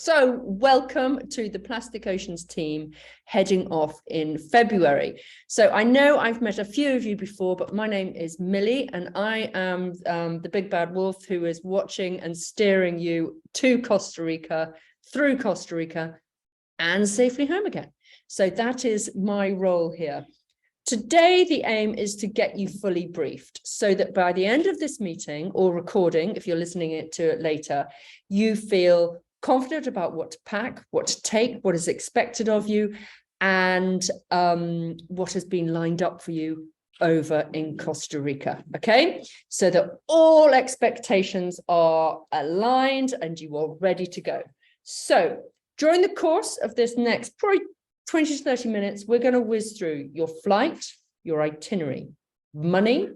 So welcome to the Plastic Oceans team heading off in February. So I know I've met a few of you before, but my name is Millie and I am the big bad wolf who is watching and steering you to Costa Rica, through Costa Rica and safely home again. So that is my role here. Today, the aim is to get you fully briefed so that by the end of this meeting or recording, if you're listening to it later, you feel confident about what to pack, what to take, what is expected of you, and what has been lined up for you over in Costa Rica, okay? So that all expectations are aligned and you are ready to go. So during the course of this next probably 20 to 30 minutes, we're going to whiz through your flight, your itinerary, money,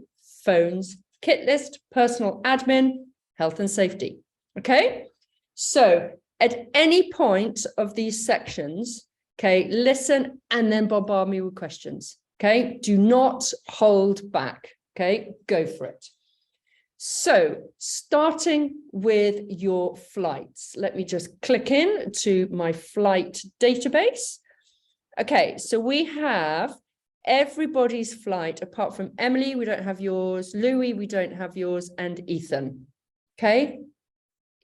phones, kit list, personal admin, health and safety, okay? So at any point of these sections, okay, listen and then bombard me with questions, okay? Do not hold back, okay? Go for it. So starting with your flights, let me just click in to my flight database. Okay, so we have everybody's flight apart from Emily, we don't have yours, Louis, we don't have yours, and Ethan, okay?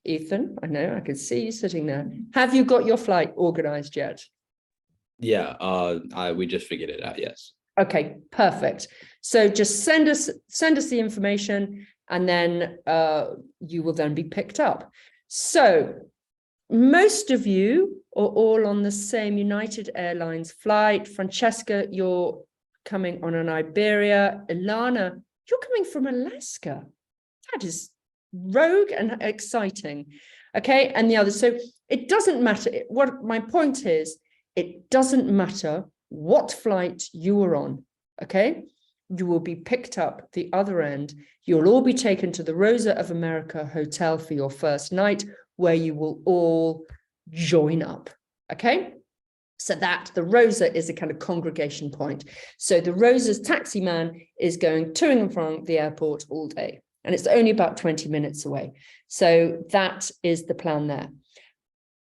Ethan, I know, I can see you sitting there. Have you got your flight organized yet? Yeah, we just figured it out, yes. Okay, perfect. So just send us the information and then you will then be picked up. So most of you are all on the same United Airlines flight. Francesca, you're coming on an Iberia. Ilana, you're coming from Alaska. That is rogue and exciting, okay? And the others. So it doesn't matter. What my point is, it doesn't matter what flight you are on, okay? You will be picked up at the other end. You'll all be taken to the Rosa of America Hotel for your first night, where you will all join up, okay? So that the Rosa is a kind of congregation point. So the Rosa's taxi man is going to and from the airport all day. And it's only about 20 minutes away. So that is the plan there.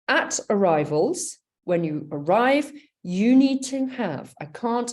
At arrivals, when you arrive, you need to have, I can't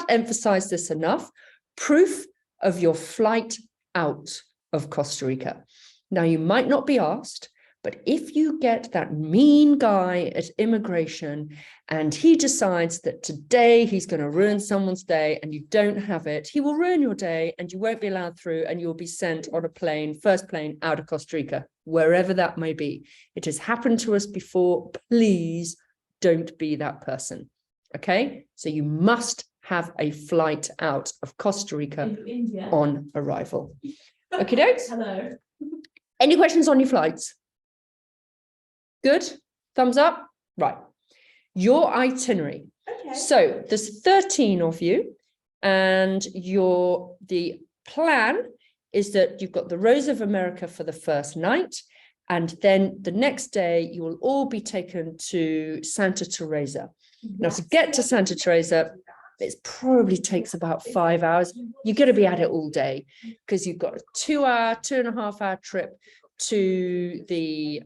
emphasize this enough, proof of your flight out of Costa Rica. Now, you might not be asked, but if you get that mean guy at immigration and he decides that today he's going to ruin someone's day and you don't have it, he will ruin your day and you won't be allowed through and you'll be sent on a plane, first plane out of Costa Rica, wherever that may be. It has happened to us before. Please don't be that person. Okay? So you must have a flight out of Costa Rica on arrival. Okay, dokes? Hello. Any questions on your flights? Good? Thumbs up? Right. Your itinerary. Okay. So there's 13 of you, and the plan is that you've got the Rose of America for the first night, and then the next day you will all be taken to Santa Teresa. Yes. Now, to get to Santa Teresa, it probably takes about 5 hours. You're going to be at it all day because you've got a 2.5 hour trip to the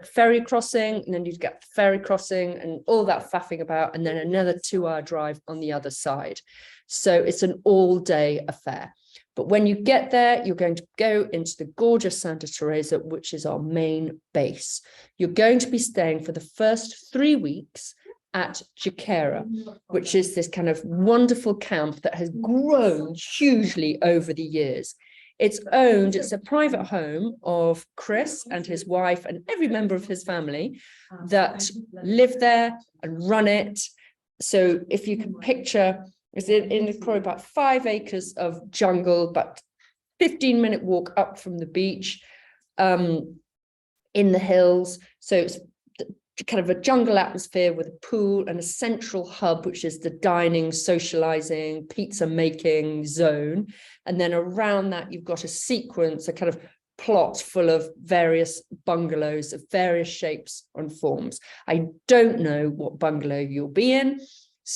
ferry crossing, and then you'd get the ferry crossing and all that faffing about, and then another 2-hour drive on the other side. So it's an all-day affair. But when you get there, you're going to go into the gorgeous Santa Teresa, which is our main base. You're going to be staying for the first 3 weeks at Jaquera, which is this kind of wonderful camp that has grown hugely over the years. It's a private home of Chris and his wife and every member of his family that live there and run it. So if you can picture, it's in probably about 5 acres of jungle, but 15-minute walk up from the beach in the hills. So it's kind of a jungle atmosphere with a pool and a central hub, which is the dining, socializing, pizza making zone. And then around that, you've got a sequence, a kind of plot full of various bungalows of various shapes and forms. I don't know what bungalow you'll be in,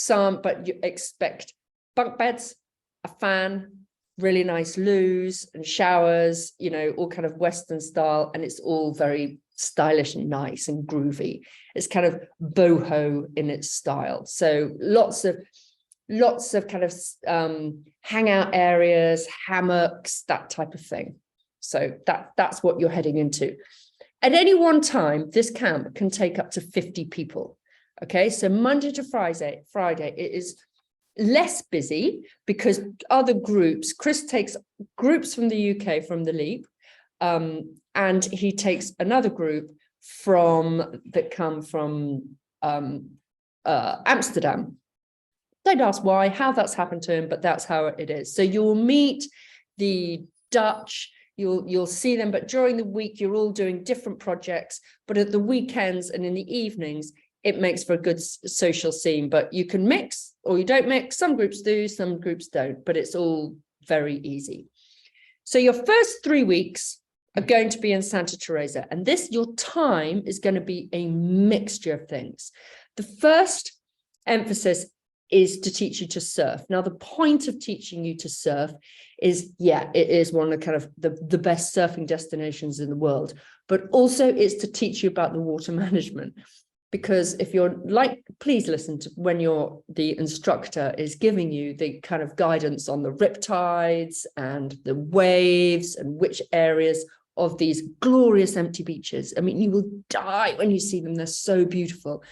but you expect bunk beds, a fan, really nice loos and showers, you know, all kind of Western style, and it's all very stylish and nice and groovy. It's kind of boho in its style. So lots of kind of hangout areas, hammocks, that type of thing. So that's what you're heading into. At any one time, this camp can take up to 50 people. Okay, so Monday to Friday, it is less busy because other groups, Chris takes groups from the UK, from the Leap, and he takes another group that come from Amsterdam. Don't ask why, how that's happened to him, but that's how it is. So you'll meet the Dutch, you'll see them, but during the week, you're all doing different projects, but at the weekends and in the evenings, it makes for a good social scene. But you can mix or you don't mix. Some groups do, some groups don't, but it's all very easy. So your first 3 weeks are going to be in Santa Teresa, and your time is going to be a mixture of things. The first emphasis is to teach you to surf. Now, the point of teaching you to surf is, yeah, it is one of the kind of the best surfing destinations in the world, but also it's to teach you about the water management. Because if you're like, please listen to when the instructor is giving you the kind of guidance on the riptides and the waves and which areas of these glorious empty beaches. I mean, you will die when you see them. They're so beautiful.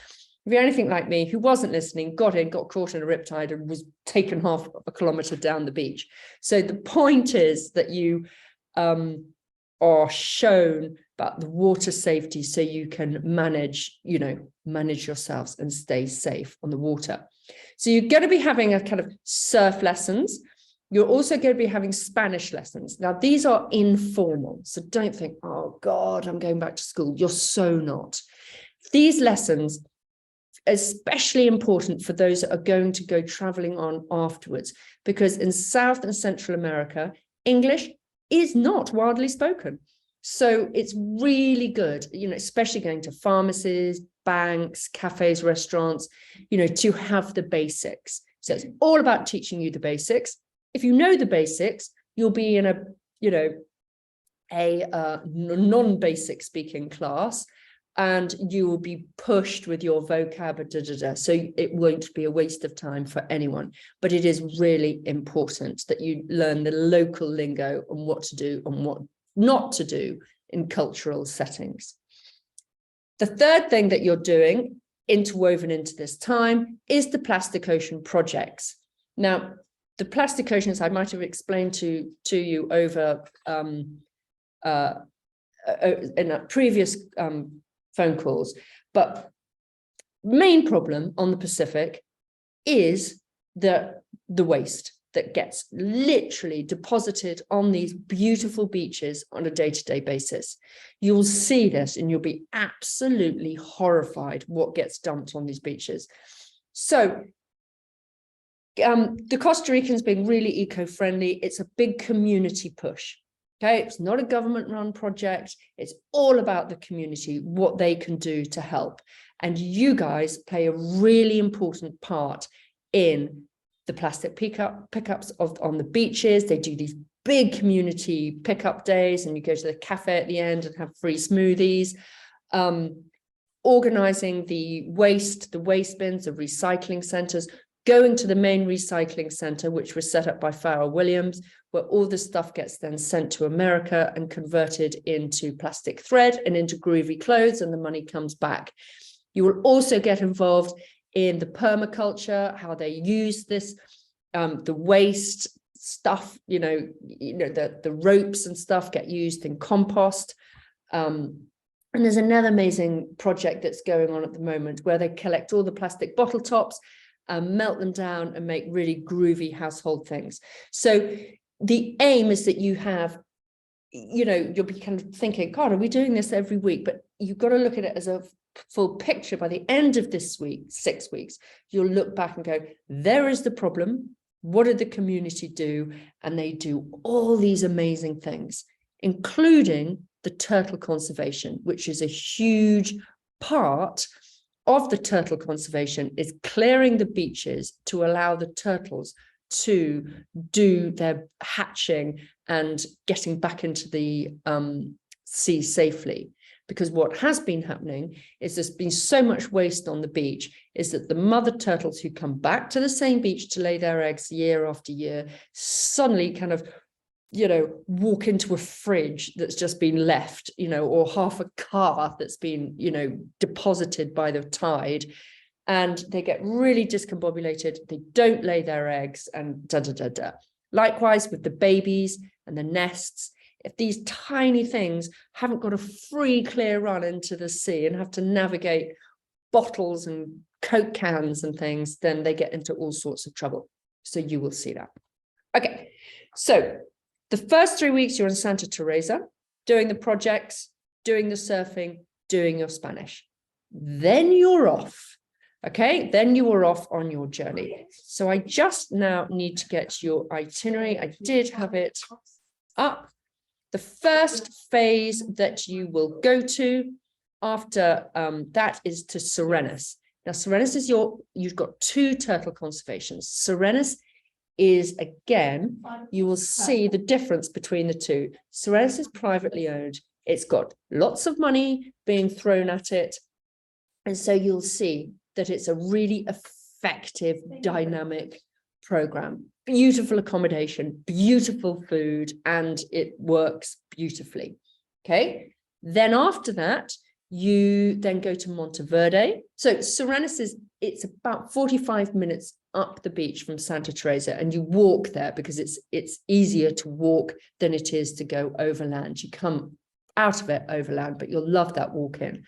If you're anything like me, who wasn't listening, got caught in a riptide and was taken half a kilometer down the beach. So the point is that you are shown about the water safety so you can manage yourselves and stay safe on the water. So you're going to be having a kind of surf lessons. You're also going to be having Spanish lessons. Now, these are informal, so don't think, oh God, I'm going back to school. You're so not. These lessons, especially important for those that are going to go traveling on afterwards, because in South and Central America, English is not widely spoken. So it's really good, especially going to pharmacies, banks, cafes, restaurants, to have the basics. So it's all about teaching you the basics. If you know the basics, you'll be in a non-basic speaking class, and you will be pushed with your vocab, so it won't be a waste of time for anyone. But it is really important that you learn the local lingo and what to do and what not to do in cultural settings. The third thing that you're doing, interwoven into this time, is the Plastic Ocean projects. Now, the Plastic Oceans, I might have explained to you over in a previous phone calls, but main problem on the Pacific is the waste that gets literally deposited on these beautiful beaches on a day-to-day basis. You'll see this and you'll be absolutely horrified what gets dumped on these beaches. So the Costa Ricans being really eco-friendly, it's a big community push. Okay, it's not a government-run project. It's all about the community, what they can do to help. And you guys play a really important part in the plastic pickups on the beaches. They do these big community pickup days, and you go to the cafe at the end and have free smoothies. Organizing the waste bins, the recycling centers, going to the main recycling center, which was set up by Farrell Williams, where all the stuff gets then sent to America and converted into plastic thread and into groovy clothes, and the money comes back. You will also get involved in the permaculture, how they use this, the waste stuff, the ropes and stuff get used in compost. And there's another amazing project that's going on at the moment where they collect all the plastic bottle tops, melt them down and make really groovy household things. So the aim is that you have, you'll be kind of thinking, God, are we doing this every week? But you've got to look at it as a full picture. By the end of this week, 6 weeks, you'll look back and go, there is the problem. What did the community do? And they do all these amazing things, including the turtle conservation, which is a huge part of the turtle conservation, is clearing the beaches to allow the turtles to do their hatching and getting back into the sea safely. Because what has been happening is there's been so much waste on the beach, is that the mother turtles who come back to the same beach to lay their eggs year after year suddenly kind of, walk into a fridge that's just been left, or half a car that's been, deposited by the tide, and they get really discombobulated. They don't lay their eggs, and da da da da. Likewise with the babies and the nests. If these tiny things haven't got a free, clear run into the sea and have to navigate bottles and Coke cans and things, then they get into all sorts of trouble. So you will see that. Okay, so the first 3 weeks you're in Santa Teresa, doing the projects, doing the surfing, doing your Spanish. Then you're off. Okay, then you are off on your journey. So I just now need to get your itinerary. I did have it up. The first phase that you will go to after that is to Cirenas. Now, Cirenas is you've got 2 turtle conservations. Cirenas is, again, you will see the difference between the 2. Cirenas is privately owned. It's got lots of money being thrown at it. And so you'll see that it's a really effective, dynamic program. Beautiful accommodation, beautiful food, and it works beautifully. Okay. Then after that, you then go to Monteverde. So Cirenas it's about 45 minutes up the beach from Santa Teresa, and you walk there because it's easier to walk than it is to go overland. You come out of it overland, but you'll love that walk in.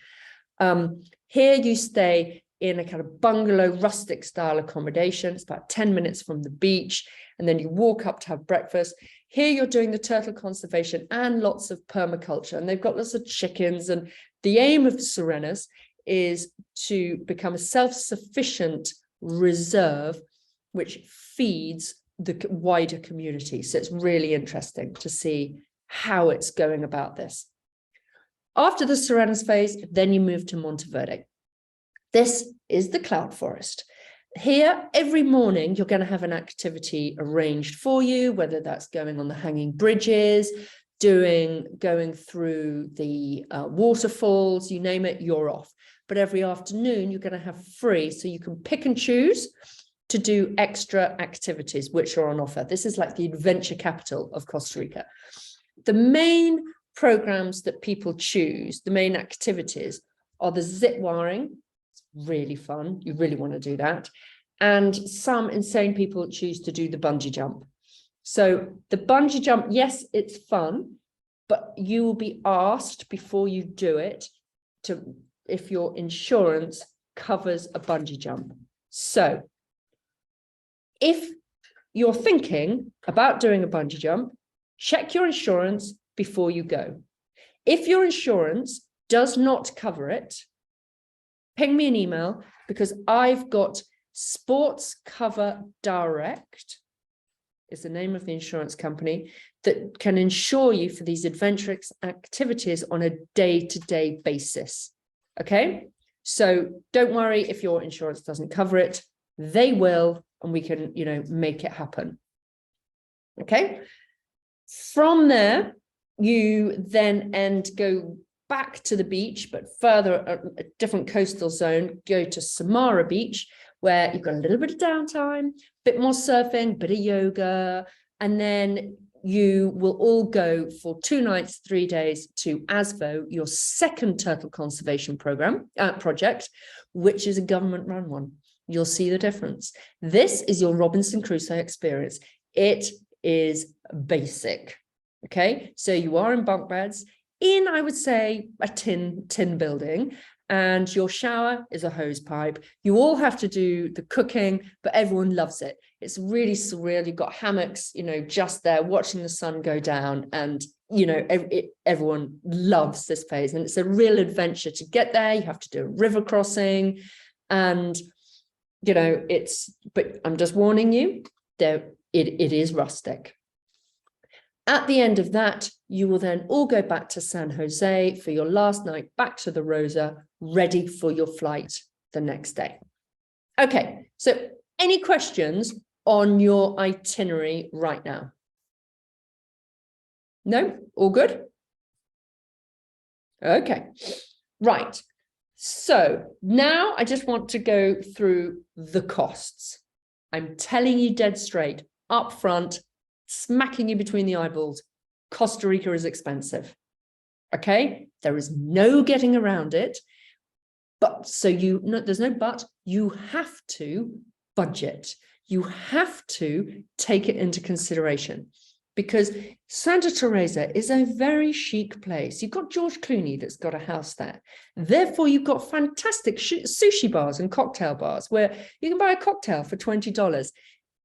Here you stay in a kind of bungalow, rustic style accommodation. It's about 10 minutes from the beach. And then you walk up to have breakfast. Here you're doing the turtle conservation and lots of permaculture. And they've got lots of chickens. And the aim of Cirenas is to become a self-sufficient reserve, which feeds the wider community. So it's really interesting to see how it's going about this. After the Cirenas phase, then you move to Monteverde. This is the cloud forest. Here, every morning, you're going to have an activity arranged for you, whether that's going on the hanging bridges, going through the waterfalls, you name it, you're off. But every afternoon, you're going to have free, so you can pick and choose to do extra activities, which are on offer. This is like the adventure capital of Costa Rica. The main programs that people choose, the main activities, are the zip wiring. Really fun. You really want to do that. And some insane people choose to do the bungee jump. So the bungee jump, yes, it's fun, but you will be asked before you do it if your insurance covers a bungee jump. So if you're thinking about doing a bungee jump, check your insurance before you go. If your insurance does not cover it, ping me an email, because I've got Sports Cover Direct, is the name of the insurance company, that can insure you for these adventurous activities on a day-to-day basis. Okay, so don't worry if your insurance doesn't cover it. They will, and we can, make it happen. Okay, from there, you then go back to the beach, but further, a different coastal zone, go to Samara Beach, where you've got a little bit of downtime, a bit more surfing, bit of yoga, and then you will all go for 2 nights, 3 days to ASVO, your second turtle conservation project, which is a government-run one. You'll see the difference. This is your Robinson Crusoe experience. It is basic. Okay, so you are in bunk beds in, I would say, a tin building, and your shower is a hose pipe. You all have to do the cooking, but everyone loves it. It's really surreal. You've got hammocks, just there watching the sun go down, and everyone loves this phase, and it's a real adventure to get there. You have to do a river crossing, and but I'm just warning you, it is rustic. At the end of that, you will then all go back to San Jose for your last night, back to the Rosa, ready for your flight the next day. Okay, so any questions on your itinerary right now? No? All good? Okay. Right. So now I just want to go through the costs. I'm telling you dead straight, up front, smacking you between the eyeballs. Costa Rica is expensive. Okay? There is no getting around it. But there's no but, you have to budget. You have to take it into consideration, because Santa Teresa is a very chic place. You've got George Clooney that's got a house there. Therefore, you've got fantastic sushi bars and cocktail bars where you can buy a cocktail for $20.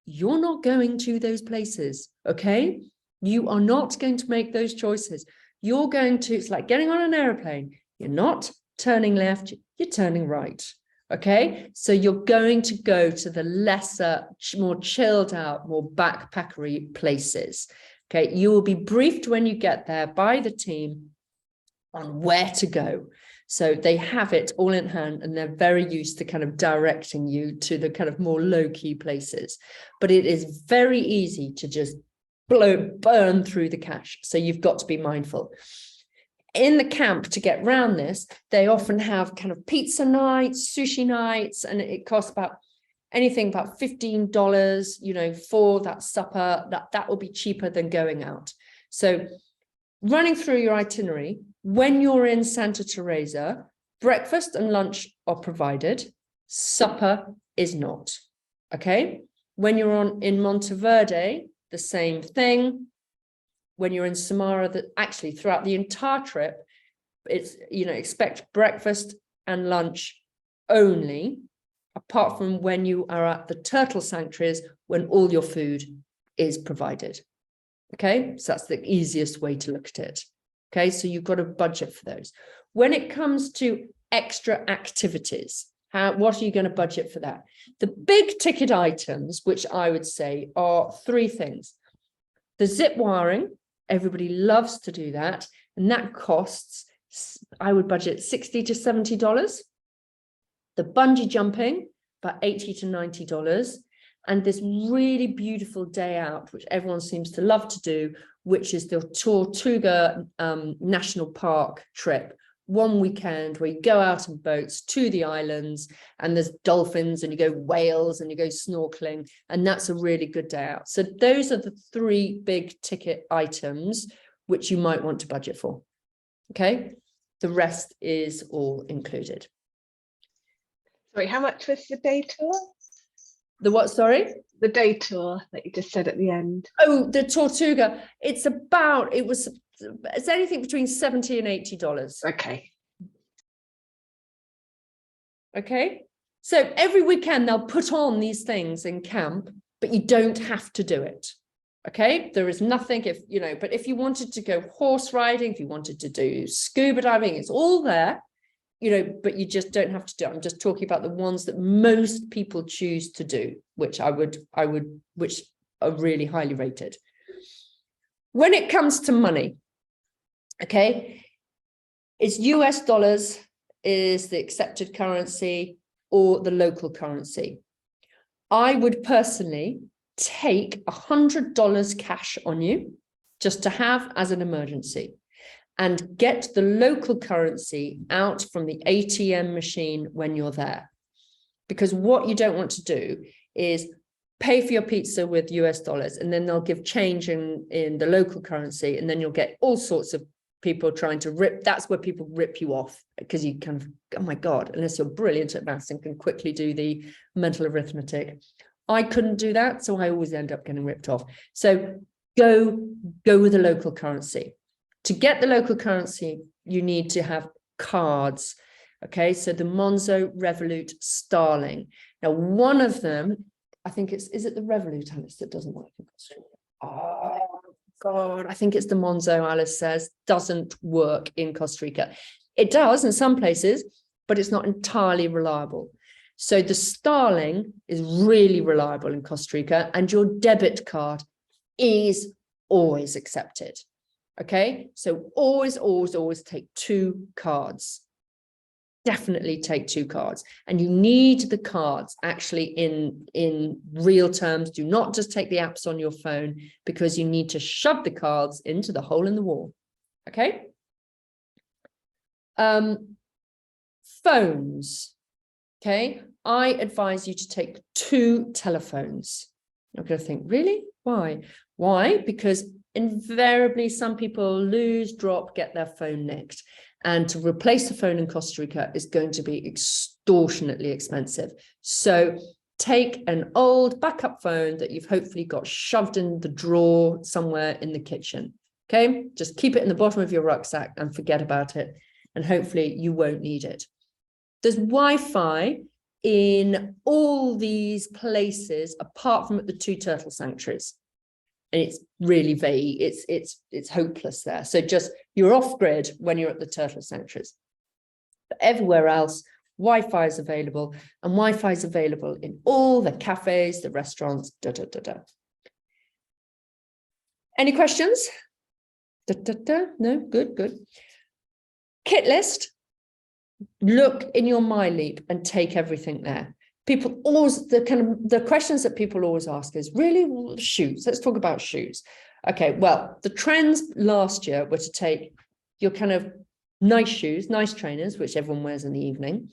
You're not going to those places, okay? You are not going to make those choices. You're going to, it's like getting on an airplane. You're not turning left, you're turning right. Okay, so you're going to go to the lesser, more chilled out, more backpackery places. Okay, you will be briefed when you get there by the team on where to go. So they have it all in hand, and they're very used to kind of directing you to the kind of more low-key places. But it is very easy to just burn through the cash. So you've got to be mindful. In the camp, to get around this, they often have kind of pizza nights, sushi nights, and it costs about anything about $15, you know, for that supper. That will be cheaper than going out. So running through your itinerary, when you're in Santa Teresa, breakfast and lunch are provided. Supper is not. Okay. When you're in Monteverde, the same thing. When you're in Samara, that actually throughout the entire trip, it's, you know, expect breakfast and lunch only, apart from when you are at the turtle sanctuaries, when all your food is provided. Okay, so that's the easiest way to look at it. Okay, so you've got a budget for those. When it comes to extra activities, what are you going to budget for that? The big ticket items, which I would say are three things. The zip wiring. Everybody loves to do that. And that costs, I would budget $60 to $70. The bungee jumping, about $80 to $90. And this really beautiful day out, which everyone seems to love to do, which is the Tortuga National Park trip. One weekend where you go out on boats to the islands, and there's dolphins, and you go whales, and you go snorkeling, and that's a really good day out. So those are the three big ticket items which you might want to budget for. Okay, the rest is all included. Sorry, how much was the day tour? The what, sorry? The day tour that you just said at the end. Oh, the Tortuga. It's anything between $70 and $80. Okay. Okay. So every weekend they'll put on these things in camp, but you don't have to do it. Okay. There is nothing but if you wanted to go horse riding, if you wanted to do scuba diving, it's all there, but you just don't have to do it. I'm just talking about the ones that most people choose to do, which which are really highly rated. When it comes to money, okay, it's US dollars is the accepted currency or the local currency. I would personally take $100 cash on you just to have as an emergency, and get the local currency out from the ATM machine when you're there. Because what you don't want to do is pay for your pizza with US dollars, and then they'll give change in the local currency, and then you'll get all sorts of people trying to that's where people rip you off, because you kind of, oh my God, unless you're brilliant at maths and can quickly do the mental arithmetic. I couldn't do that, so I always end up getting ripped off. So go with the local currency. To get the local currency, you need to have cards. Okay, so the Monzo, Revolut, Starling. Now, one of them, I think is it the Revolut, Alice, that doesn't work in Costa Rica? Oh God, I think it's the Monzo, Alice says, doesn't work in Costa Rica. It does in some places, but it's not entirely reliable. So the Starling is really reliable in Costa Rica, and your debit card is always accepted. Okay, so always take two cards. definitely take 2 cards, and you need the cards actually in real terms. Do not just take the apps on your phone, because you need to shove the cards into the hole in the wall. Okay. Phones. Okay, I advise you to take 2 telephones. You're going to think, really? Why? Why? Because invariably some people lose, drop, get their phone nicked. And to replace the phone in Costa Rica is going to be extortionately expensive. So take an old backup phone that you've hopefully got shoved in the drawer somewhere in the kitchen. Okay, just keep it in the bottom of your rucksack and forget about it. And hopefully you won't need it. There's Wi-Fi in all these places, apart from at the 2 turtle sanctuaries. And it's really vague. It's hopeless there. So just, you're off grid when you're at the turtle sanctuaries. But everywhere else, Wi-Fi is available, and Wi-Fi is available in all the cafes, the restaurants, Any questions? No, good. Kit list. Look in your MyLeap and take everything there. People always, the questions that people always ask is, really, shoes? Let's talk about shoes. Okay, well, the trends last year were to take your kind of nice shoes, nice trainers, which everyone wears in the evening.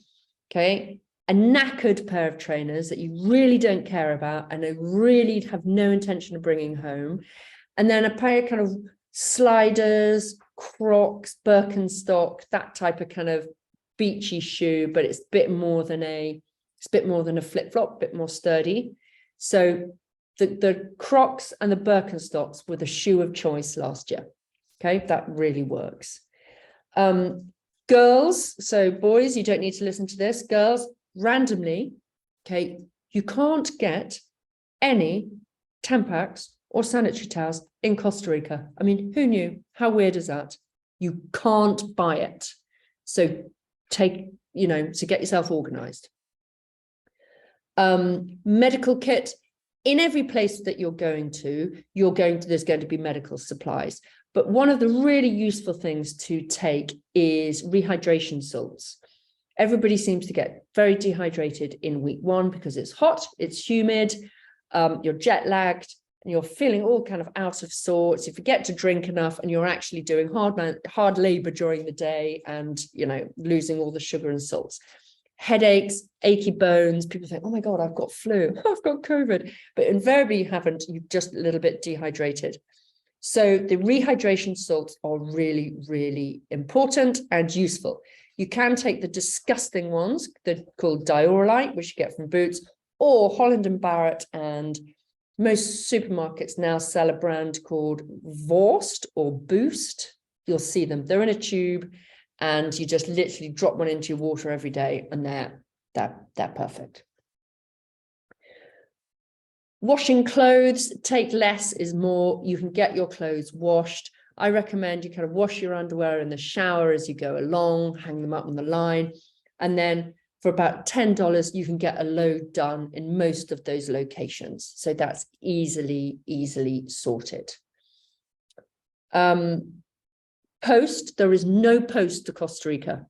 Okay, a knackered pair of trainers that you really don't care about and really have no intention of bringing home. And then a pair of kind of sliders, Crocs, Birkenstock, that type of kind of beachy shoe, but it's a bit more than a flip-flop, a bit more sturdy. So the Crocs and the Birkenstocks were the shoe of choice last year. Okay, that really works. Girls, so boys, you don't need to listen to this. Girls, randomly, okay, you can't get any Tampax or sanitary towels in Costa Rica. I mean, who knew? How weird is that? You can't buy it. So take, to get yourself organized. Medical kit. In every place that you're going to, there's going to be medical supplies. But one of the really useful things to take is rehydration salts. Everybody seems to get very dehydrated in week 1 because it's hot, it's humid, you're jet lagged, and you're feeling all kind of out of sorts. You forget to drink enough, and you're actually doing hard labor during the day, and losing all the sugar and salts. Headaches, achy bones. People think, oh my God, I've got flu, I've got COVID, but invariably you haven't. You're just a little bit dehydrated. So the rehydration salts are really, really important and useful. You can take the disgusting ones, they're called Diorolite, which you get from Boots, or Holland & Barrett, and most supermarkets now sell a brand called Vorst or Boost. You'll see them. They're in a tube, and you just literally drop one into your water every day, and they're perfect. Washing clothes, take less is more. You can get your clothes washed. I recommend you kind of wash your underwear in the shower as you go along, hang them up on the line, and then for about $10, you can get a load done in most of those locations. So that's easily sorted. Post, there is no post to Costa Rica.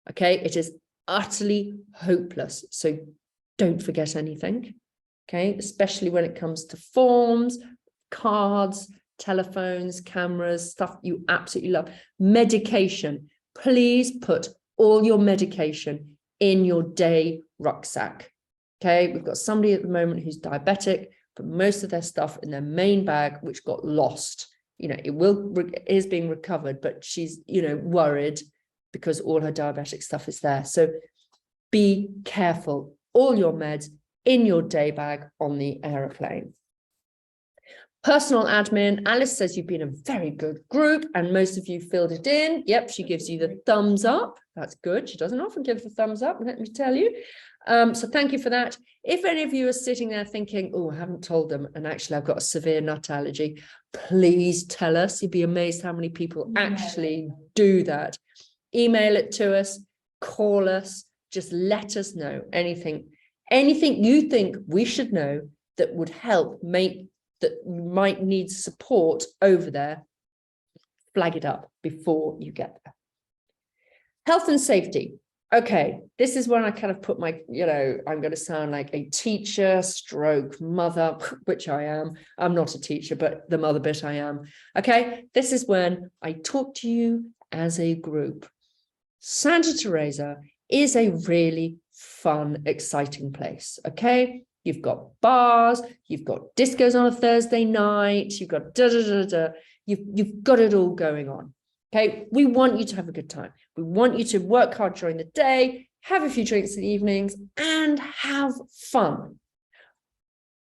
Okay, it is utterly hopeless. So don't forget anything. Okay, especially when it comes to forms, cards, telephones, cameras, stuff you absolutely love. Medication, please put all your medication in your day rucksack. Okay, we've got somebody at the moment who's diabetic, but most of their stuff in their main bag, which got lost. It is being recovered, but she's, worried because all her diabetic stuff is there. So be careful, all your meds in your day bag on the aeroplane. Personal admin, Alice says you've been a very good group and most of you filled it in. Yep, she gives you the thumbs up. That's good. She doesn't often give the thumbs up, let me tell you. So thank you for that. If any of you are sitting there thinking, oh, I haven't told them, and actually I've got a severe nut allergy, please tell us. You'd be amazed how many people actually do that. Email it to us, call us, just let us know anything you think we should know that would help that you might need support over there. Flag it up before you get there. Health and safety. Okay, this is when I kind of put my, I'm going to sound like a teacher stroke mother, which I am. I'm not a teacher, but the mother bit I am. Okay, this is when I talk to you as a group. Santa Teresa is a really fun, exciting place. Okay, you've got bars, you've got discos on a Thursday night, you've got you've got it all going on. Okay, we want you to have a good time. We want you to work hard during the day, have a few drinks in the evenings, and have fun.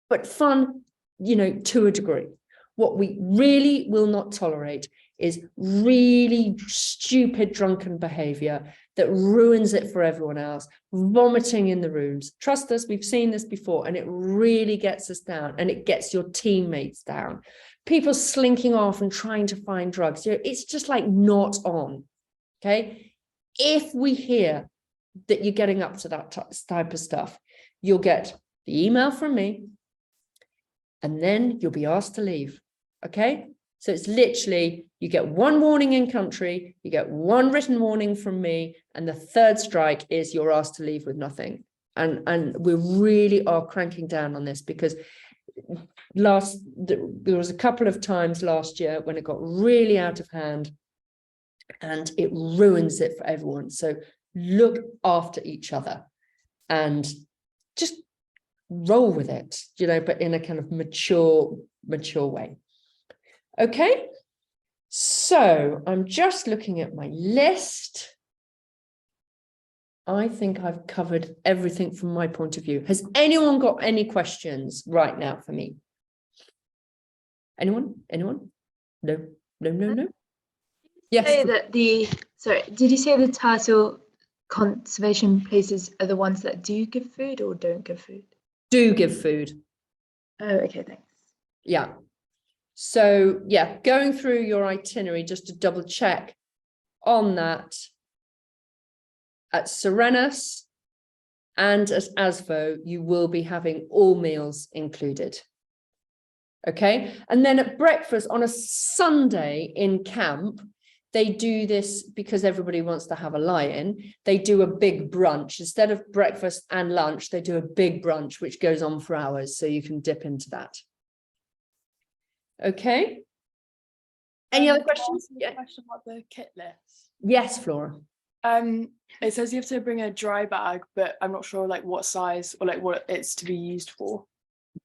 But fun, to a degree. What we really will not tolerate is really stupid drunken behavior that ruins it for everyone else, vomiting in the rooms. Trust us, we've seen this before, and it really gets us down, and it gets your teammates down. People slinking off and trying to find drugs. It's just like not on. Okay, if we hear that you're getting up to that type of stuff, you'll get the email from me, and then you'll be asked to leave. Okay, so it's literally, you get one warning in country, you get one written warning from me, and the third strike is you're asked to leave with nothing. And we really are cranking down on this, because there was a couple of times last year when it got really out of hand, and it ruins it for everyone. So look after each other and just roll with it, but in a kind of mature way. Okay, so I'm just looking at my list. I think I've covered everything from my point of view. Has anyone got any questions right now for me? Anyone? No. Yes. Say that did you say the turtle conservation places are the ones that do give food or don't give food? Do give food. Oh, okay, thanks. Yeah. So yeah, going through your itinerary just to double check on that. At Cirenas and at Asvo, you will be having all meals included. Okay, and then at breakfast on a Sunday in camp, they do this because everybody wants to have a lie-in. They do a big brunch. Instead of breakfast and lunch, they do a big brunch, which goes on for hours, so you can dip into that. Okay. Any other questions? Yeah. Question about the kit list. Yes, Flora. It says you have to bring a dry bag, but I'm not sure like what size or like what it's to be used for.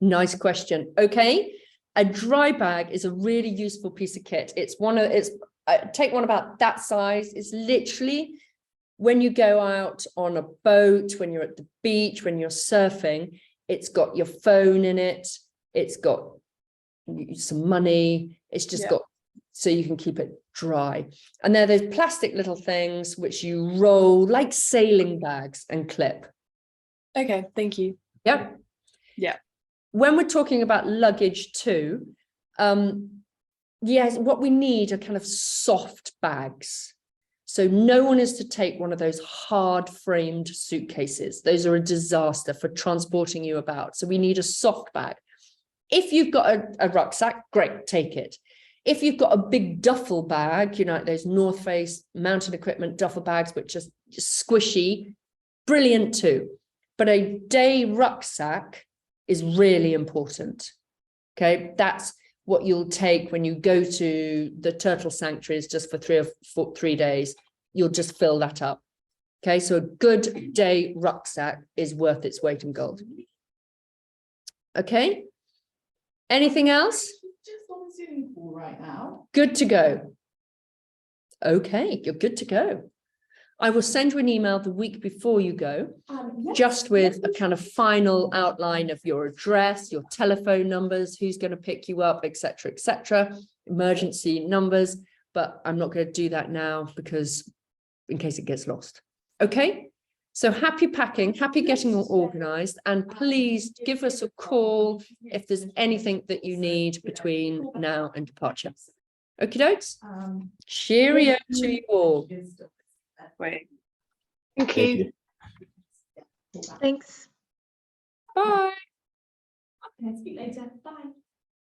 Nice question. Okay, a dry bag is a really useful piece of kit. Take one about that size. It's literally when you go out on a boat, when you're at the beach, when you're surfing, it's got your phone in it. It's got some money. It's just got, so you can keep it dry. And there are those plastic little things which you roll like sailing bags and clip. Okay, thank you. Yeah. Yeah. When we're talking about luggage too, yes, what we need are kind of soft bags. So no one is to take one of those hard framed suitcases. Those are a disaster for transporting you about. So we need a soft bag. If you've got a rucksack, great, take it. If you've got a big duffel bag, those North Face mountain equipment duffel bags, which are just squishy, brilliant too. But a day rucksack is really important. Okay, that's what you'll take when you go to the turtle sanctuaries just for 3 days. You'll just fill that up. Okay, so a good day rucksack is worth its weight in gold. Okay, anything else? Just on Zoom call right now. Good to go. Okay, you're good to go. I will send you an email the week before you go, Yes, just with a kind of final outline of your address, your telephone numbers, who's going to pick you up, etc., emergency numbers. But I'm not going to do that now because in case it gets lost. Okay, so happy packing, happy getting all organized, and please give us a call if there's anything that you need between now and departure. Okie dokes. Cheerio to you all. Wait. Thank you. Thanks. Bye. Okay, speak later. Bye.